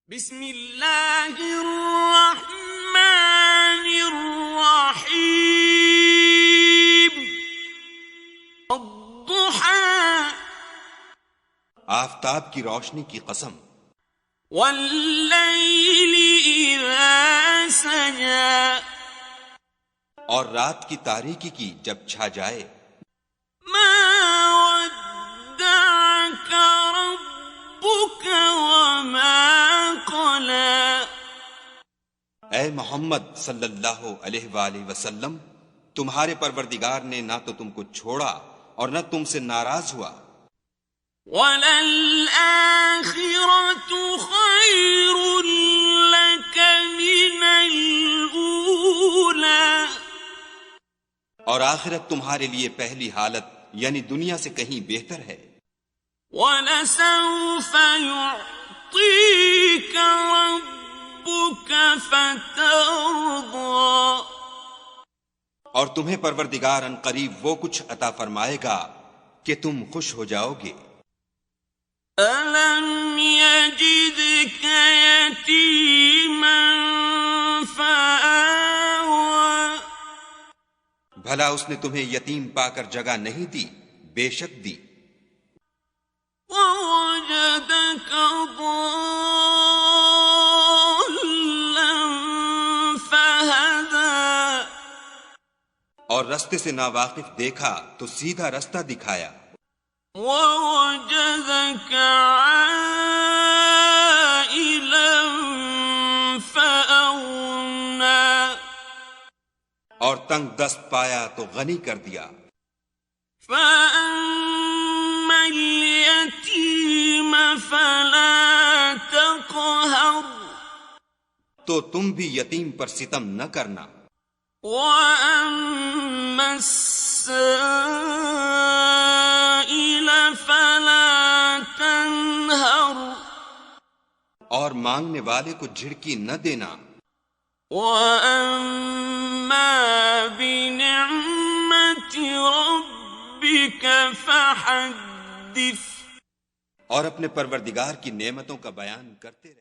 بسم اللہ الرحمن الرحیم الضحى آفتاب کی روشنی کی قسم، واللیل اذا سجى اور رات کی تاریکی کی جب چھا جائے، ما ودعك ربك وما قلى اے محمد صلی اللہ علیہ وآلہ وسلم، تمہارے پروردگار نے نہ تو تم کو چھوڑا اور نہ تم سے ناراض ہوا، وَلَلْآخِرَةُ خَيْرٌ لَكَ مِنَ الْأُولَى اور آخرت تمہارے لیے پہلی حالت یعنی دنیا سے کہیں بہتر ہے، وَلَسَوْفَ يُعْطِيكَ رَبُّكَ فَتَرْضَى اور تمہیں پروردگار ان قریب وہ کچھ عطا فرمائے گا کہ تم خوش ہو جاؤ گے۔ أَلَمْ يَجِدْكَ يَتِيمًا فَآوَى بھلا اس نے تمہیں یتیم پا کر جگہ نہیں دی؟ بے شک دی۔ وَوَجَدَكَ ضَالًّا فَهَدَى اور رستے سے ناواقف دیکھا تو سیدھا رستہ دکھایا، وَوَجَدَكَ عَائِلًا فَأَغْنَى اور تنگ دست پایا تو غنی کر دیا۔ فَأَمَّا الْيَتِيمَ فَلَا تَقْهَرْ تو تم بھی یتیم پر ستم نہ کرنا، وَأَمَّا السَّائِلَ فَلَا تَنْهَرْ اور مانگنے والے کو جھڑکی نہ دینا، وَأَمَّا بِنِعْمَةِ رَبِّكَ فَحَدِّثْ اور اپنے پروردگار کی نعمتوں کا بیان کرتے رہے۔